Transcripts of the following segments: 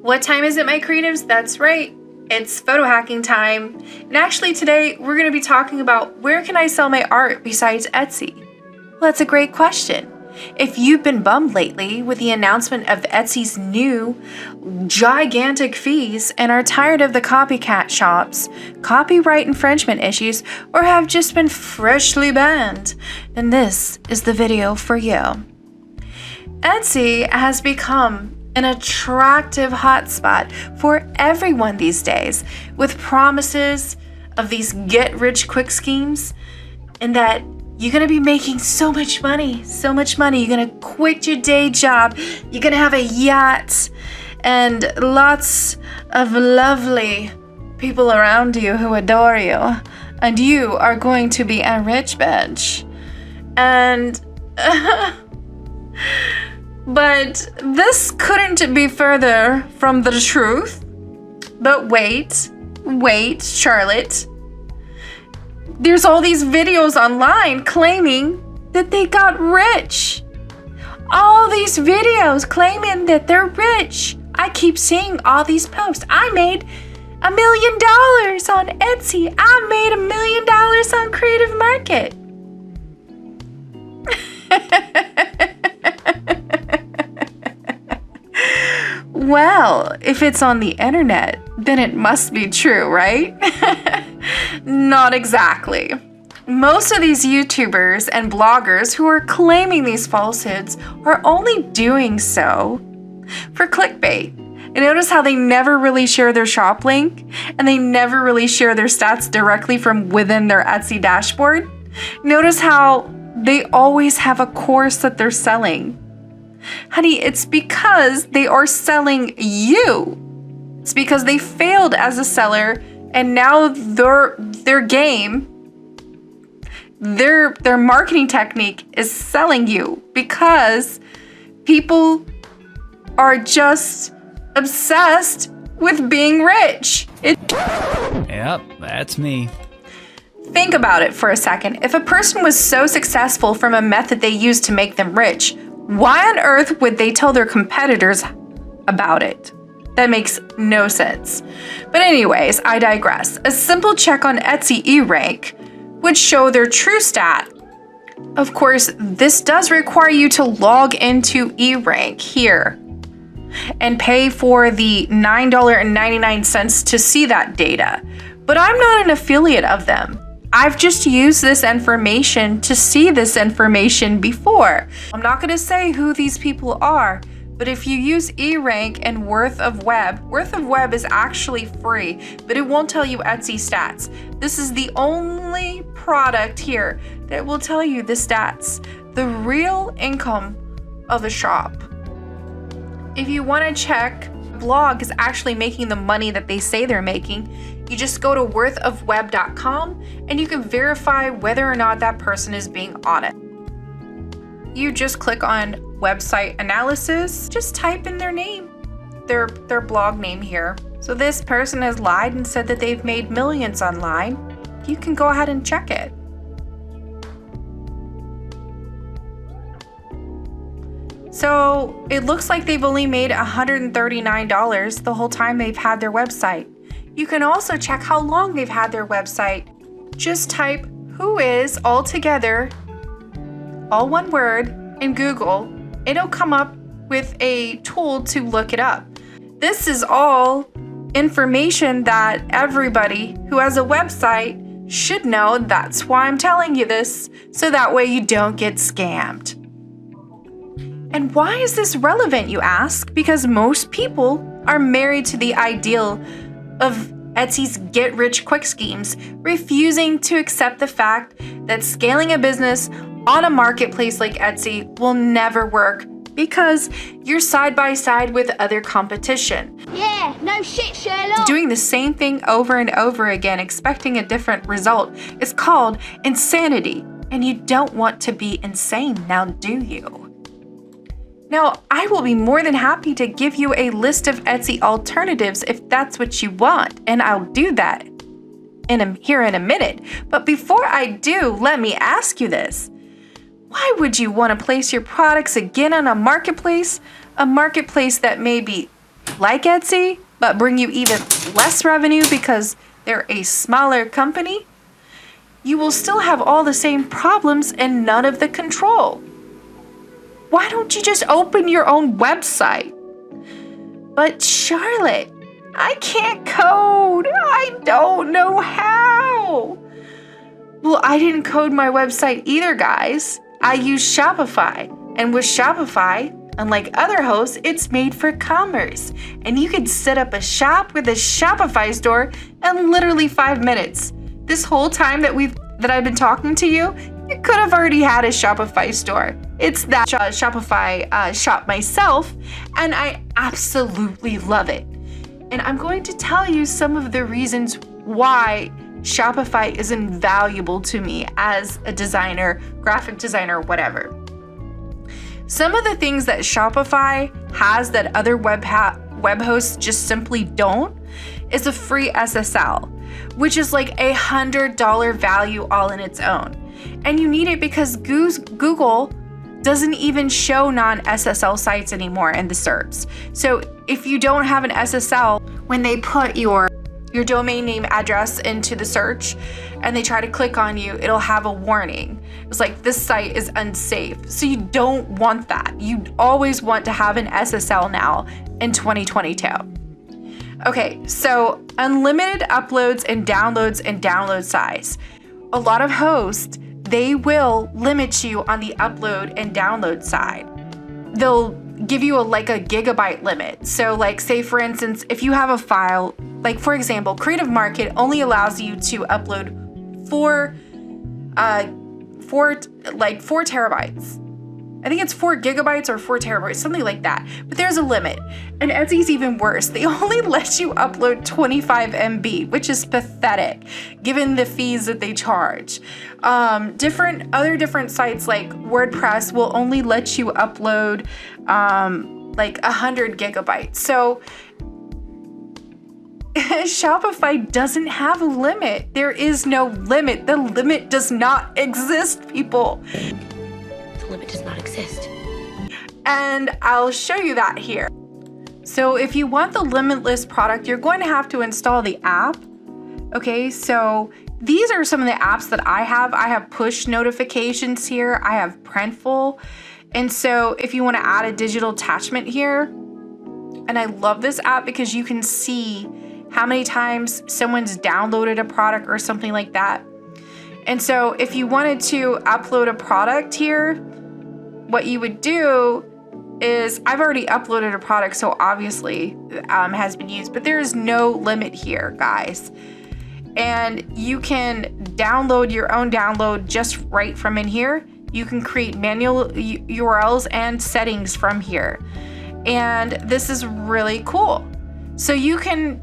What time is it, my creatives? That's right. It's photo hacking time. And actually today we're going to be talking about where can I sell my art besides Etsy? Well, that's a great question. If you've been bummed lately with the announcement of Etsy's new gigantic fees and are tired of the copycat shops, copyright infringement issues, or have just been freshly banned, then this is the video for you. Etsy has become an attractive hotspot for everyone these days, with promises of these get-rich-quick schemes, and that you're gonna be making so much money. You're gonna quit your day job, you're gonna have a yacht, and lots of lovely people around you who adore you, and you are going to be a rich bitch. And but this couldn't be further from the truth. But wait, Charlotte. There's all these videos online claiming that they got rich. All these videos claiming that they're rich. I keep seeing all these posts. I made $1 million on Etsy. I made $1 million on Creative Market. Well, if it's on the internet, then it must be true, right? Not exactly. Most of these YouTubers and bloggers who are claiming these falsehoods are only doing so for clickbait. And notice how they never really share their shop link, and they never really share their stats directly from within their Etsy dashboard. Notice how they always have a course that they're selling. Honey, it's because they are selling you. It's because they failed as a seller, and now their game, their marketing technique is selling you, because people are just obsessed with being rich. Yep, that's me. Think about it for a second. If a person was so successful from a method they used to make them rich, why on earth would they tell their competitors about it? That makes no sense. But anyways, I digress. A simple check on Etsy eRank would show their true stat. Of course, this does require you to log into eRank here and pay for the $9.99 to see that data. But I'm not an affiliate of them. I've just used this information to see this information before. I'm not gonna say who these people are, but if you use eRank and Worth of Web is actually free, but it won't tell you Etsy stats. This is the only product here that will tell you the stats, the real income of the shop. If you wanna check blog is actually making the money that they say they're making, you just go to worthofweb.com and you can verify whether or not that person is being honest. You just click on website analysis, just type in their name, their blog name here. So this person has lied and said that they've made millions online. You can go ahead and check it. So it looks like they've only made $139 the whole time they've had their website. You can also check how long they've had their website. Just type "who is" all together, all one word, in Google. It'll come up with a tool to look it up. This is all information that everybody who has a website should know. That's why I'm telling you this, so that way you don't get scammed. And why is this relevant, you ask? Because most people are married to the ideal of Etsy's get-rich-quick schemes, refusing to accept the fact that scaling a business on a marketplace like Etsy will never work because you're side by side with other competition. Yeah, no shit, Sherlock. Doing the same thing over and over again, expecting a different result, is called insanity. And you don't want to be insane, now do you? Now, I will be more than happy to give you a list of Etsy alternatives if that's what you want, and I'll do that here in a minute. But before I do, let me ask you this. Why would you want to place your products again on a marketplace that may be like Etsy, but bring you even less revenue because they're a smaller company, you will still have all the same problems and none of the control. Why don't you just open your own website? But Charlotte, I can't code. I don't know how. Well, I didn't code my website either, guys. I use Shopify. And with Shopify, unlike other hosts, it's made for commerce. And you can set up a shop with a Shopify store in literally 5 minutes. This whole time that I've been talking to you, you could have already had a Shopify store. It's that Shopify shop myself, and I absolutely love it. And I'm going to tell you some of the reasons why Shopify is invaluable to me as a designer, graphic designer, whatever. Some of the things that Shopify has that other web hosts just simply don't is a free SSL, which is like $100 value all in its own. And you need it because Google doesn't even show non-SSL sites anymore in the SERPs. So if you don't have an SSL, when they put your domain name address into the search and they try to click on you, it'll have a warning. It's like, this site is unsafe. So you don't want that. You always want to have an SSL now in 2022. Okay, so unlimited uploads and download size. A lot of hosts, they will limit you on the upload and download side. They'll give you a gigabyte limit. So like, say for instance, if you have a file, like for example, Creative Market only allows you to upload 4 terabytes. I think it's 4 gigabytes or 4 terabytes, something like that. But there's a limit. And Etsy's even worse. They only let you upload 25 MB, which is pathetic given the fees that they charge. Different sites like WordPress will only let you upload 100 gigabytes. So Shopify doesn't have a limit. There is no limit. The limit does not exist, people. The limit does not exist. And I'll show you that here. So if you want the limitless product, you're going to have to install the app. Okay, so these are some of the apps that I have. I have push notifications here. I have Printful. And so if you want to add a digital attachment here, and I love this app because you can see how many times someone's downloaded a product or something like that. And so if you wanted to upload a product here, what you would do is, I've already uploaded a product, so obviously has been used, but there is no limit here, guys. And you can download your own download just right from in here. You can create manual URLs and settings from here. And this is really cool. So you can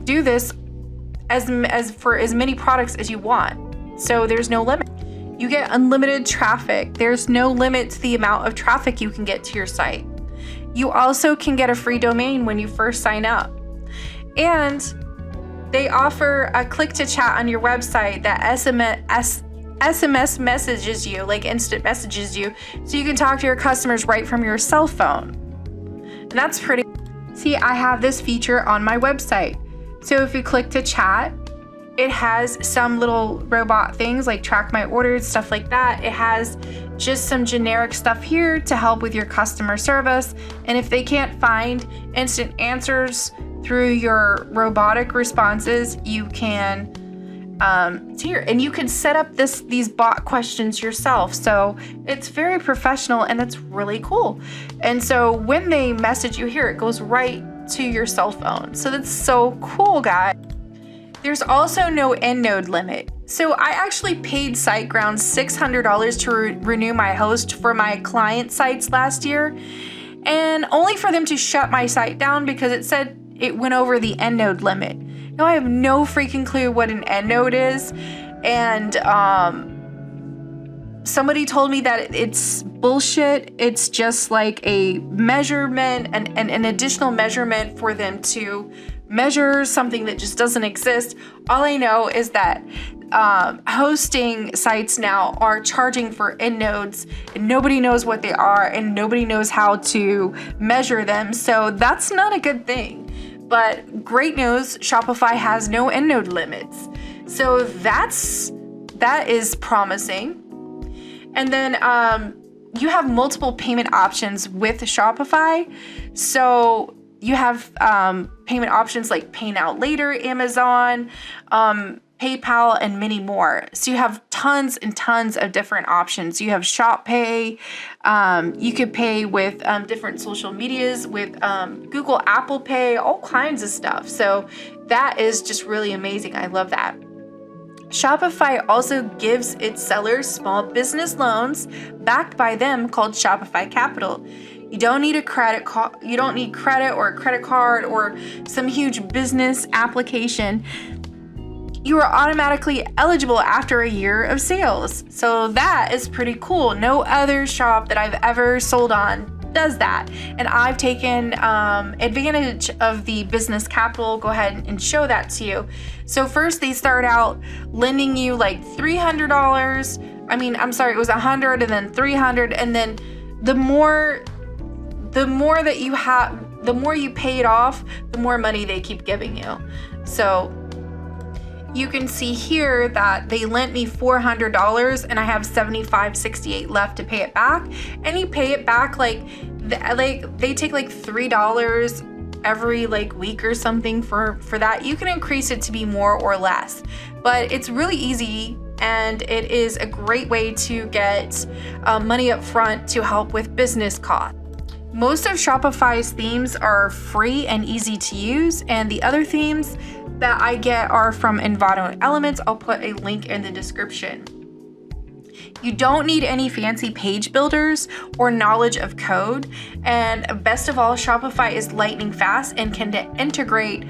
do this as for as many products as you want. So there's no limit. You get unlimited traffic. There's no limit to the amount of traffic you can get to your site. You also can get a free domain when you first sign up. And they offer a click to chat on your website that SMS messages you, like instant messages you, so you can talk to your customers right from your cell phone. And that's pretty. See, I have this feature on my website. So if you click to chat, it has some little robot things like track my orders, stuff like that. It has just some generic stuff here to help with your customer service. And if they can't find instant answers through your robotic responses, you can it's here, and you can set up these bot questions yourself. So it's very professional and it's really cool. And so when they message you here, it goes right to your cell phone. So that's so cool, guys. There's also no EndNote limit. So I actually paid SiteGround $600 to renew my host for my client sites last year, and only for them to shut my site down because it said it went over the EndNote limit. Now I have no freaking clue what an EndNote is, and somebody told me that it's bullshit. It's just like a measurement, an additional measurement for them to measure something that just doesn't exist. All I know is that hosting sites now are charging for end nodes, and nobody knows what they are, and nobody knows how to measure them. So that's not a good thing. But great news, Shopify has no end node limits. So that is promising. And then you have multiple payment options with Shopify. So you have payment options like Pay Now Later, Amazon, PayPal, and many more. So you have tons and tons of different options. You have Shop Pay. You could pay with different social medias, with Google, Apple Pay, all kinds of stuff. So that is just really amazing. I love that. Shopify also gives its sellers small business loans backed by them called Shopify Capital. You don't need credit or a credit card or some huge business application. You are automatically eligible after a year of sales. So that is pretty cool. No other shop that I've ever sold on does that. And I've taken advantage of the business capital. Go ahead and show that to you. So first they start out lending you like $300. It was $100 and then $300. And then the more that you have, the more you pay it off, the more money they keep giving you. So you can see here that they lent me $400 and I have $75.68 left to pay it back. And you pay it back like they take like $3 every week or something for that. You can increase it to be more or less, but it's really easy and it is a great way to get money up front to help with business costs. Most of Shopify's themes are free and easy to use, and the other themes that I get are from Envato Elements. I'll put a link in the description. You don't need any fancy page builders or knowledge of code. And best of all, Shopify is lightning fast and can integrate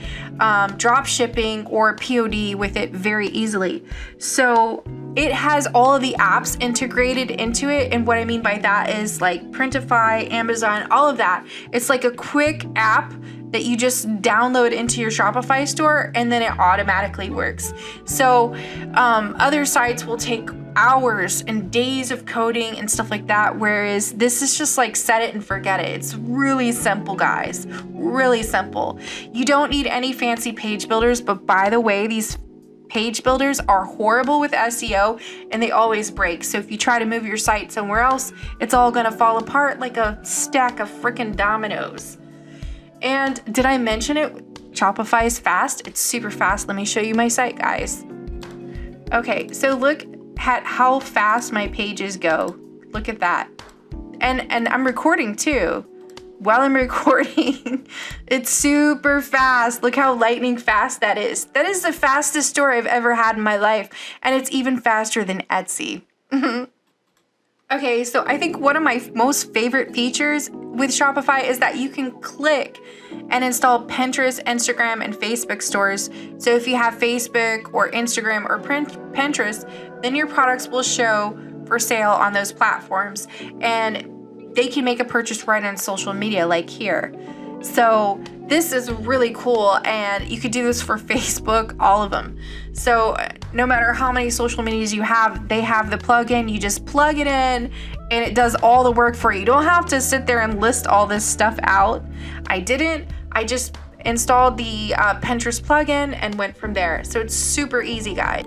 drop shipping or POD with it very easily. So it has all of the apps integrated into it. And what I mean by that is like Printify, Amazon, all of that. It's like a quick app that you just download into your Shopify store and then it automatically works. So other sites will take hours and days of coding and stuff like that, whereas this is just like set it and forget it. It's really simple, guys, really simple. You don't need any fancy page builders, but by the way, these page builders are horrible with SEO and they always break. So if you try to move your site somewhere else, it's all gonna fall apart like a stack of freaking dominoes. And did I mention it? Shopify is fast. It's super fast. Let me show you my site, guys. Okay, so look at how fast my pages go. Look at that. And I'm recording too. While I'm recording, it's super fast. Look how lightning fast that is. That is the fastest store I've ever had in my life. And it's even faster than Etsy. Okay, so I think one of my most favorite features with Shopify is that you can click and install Pinterest, Instagram, and Facebook stores. So if you have Facebook or Instagram or Pinterest, then your products will show for sale on those platforms. And they can make a purchase right on social media like here. So this is really cool, and you could do this for Facebook, all of them. So no matter how many social medias you have, they have the plugin. You just plug it in and it does all the work for you. You don't have to sit there and list all this stuff out. I didn't. I just installed the Pinterest plugin and went from there. So it's super easy, guys.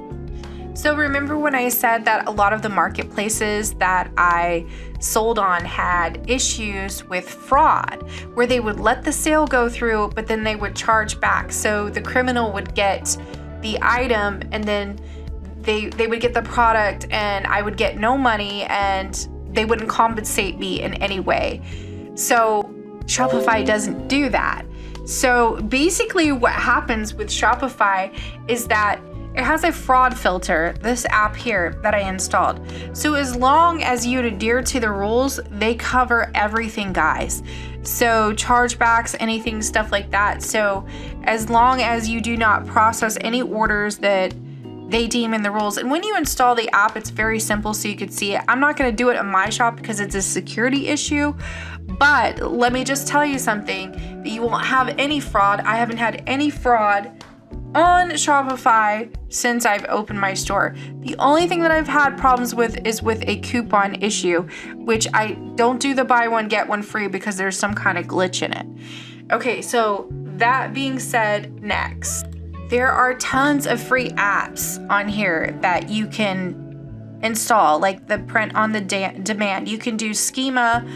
So remember when I said that a lot of the marketplaces that I sold on had issues with fraud, where they would let the sale go through, but then they would charge back. So the criminal would get the item and then they would get the product and I would get no money and they wouldn't compensate me in any way. So Shopify doesn't do that. So basically what happens with Shopify is that it has a fraud filter, this app here that I installed. So as long as you adhere to the rules, they cover everything, guys. So chargebacks, anything, stuff like that. So as long as you do not process any orders that they deem in the rules. And when you install the app, it's very simple so you could see it. I'm not gonna do it on my shop because it's a security issue, but let me just tell you something, that you won't have any fraud. I haven't had any fraud on Shopify since I've opened my store. The only thing that I've had problems with is with a coupon issue, which I don't do the buy one get one free because there's some kind of glitch in it. Okay, so that being said, next, there are tons of free apps on here that you can install, like the print on the demand. You can do Schema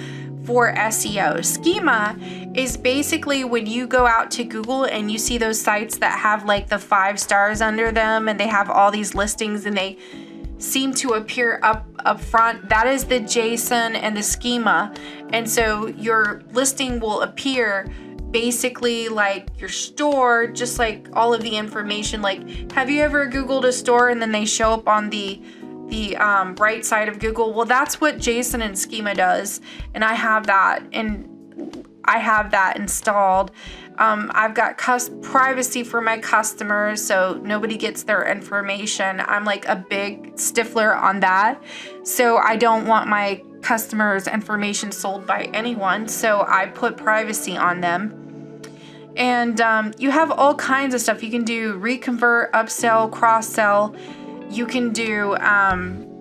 for SEO. Schema is basically when you go out to Google and you see those sites that have like the 5 stars under them and they have all these listings and they seem to appear up front. That is the JSON and the schema. And so your listing will appear basically like your store, just like all of the information. Like, have you ever Googled a store and then they show up on the right side of Google? Well, that's what JSON and schema does, and I have that installed. I've got privacy for my customers, so nobody gets their information. I'm like a big stickler on that, so I don't want my customers' information sold by anyone, so I put privacy on them. And you have all kinds of stuff. You can do reconvert, upsell, cross-sell. You can do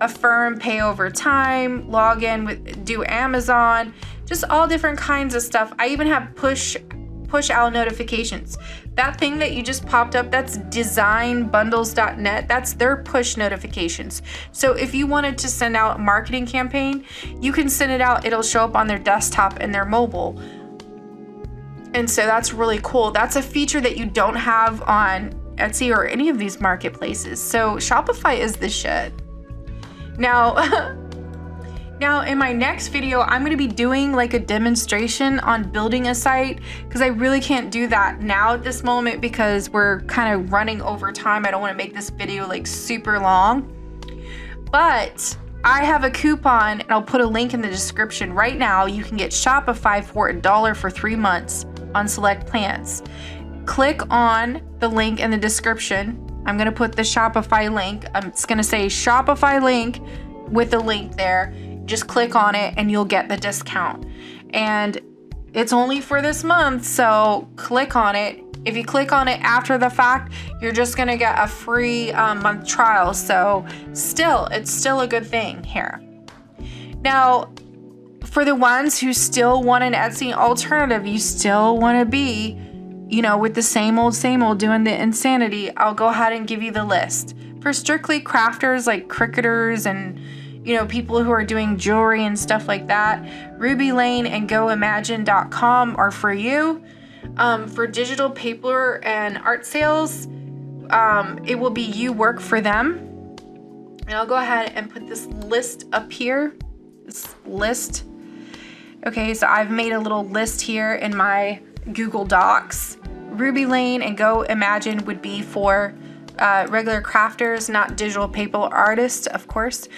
affirm, pay over time, log in do Amazon, just all different kinds of stuff. I even have push out notifications. That thing that you just popped up, that's designbundles.net. That's their push notifications. So if you wanted to send out a marketing campaign, you can send it out. It'll show up on their desktop and their mobile. And so that's really cool. That's a feature that you don't have on Etsy or any of these marketplaces. So Shopify is the shit. Now in my next video, I'm going to be doing like a demonstration on building a site, because I really can't do that now at this moment because we're kind of running over time. I don't want to make this video like super long, but I have a coupon and I'll put a link in the description right now. You can get Shopify for $1 for 3 months on select plans. Click on the link in the description. I'm going to put the Shopify link. It's going to say Shopify link with a link there. Just click on it and you'll get the discount. And it's only for this month, so click on it. If you click on it after the fact, you're just going to get a free month trial. So it's still a good thing here. Now, for the ones who still want an Etsy alternative, you still want to be, with the same old doing the insanity, I'll go ahead and give you the list. For strictly crafters like cricketers and, people who are doing jewelry and stuff like that, Ruby Lane and GoImagine.com are for you. For digital paper and art sales, it will be You Work for Them. And I'll go ahead and put this list up here. This list. Okay, so I've made a little list here in my Google Docs. Ruby Lane and Go Imagine would be for regular crafters, not digital paper artists, of course.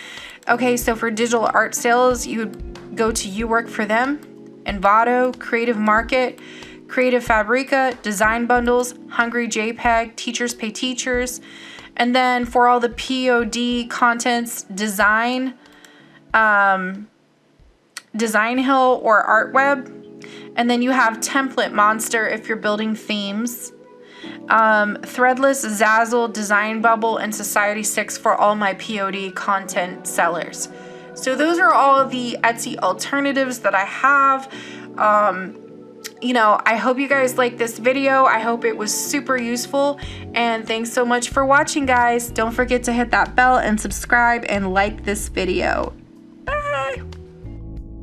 Okay, so for digital art sales, you would go to You Work for Them, Envato, Creative Market, Creative Fabrica, Design Bundles, Hungry JPEG, Teachers Pay Teachers. And then for all the POD contents, Design Hill or ArtWeb. And then you have Template Monster if you're building themes. Threadless, Zazzle, Design Bubble, and Society 6 for all my POD content sellers. So those are all of the Etsy alternatives that I have. I hope you guys liked this video. I hope it was super useful. And thanks so much for watching, guys. Don't forget to hit that bell and subscribe and like this video.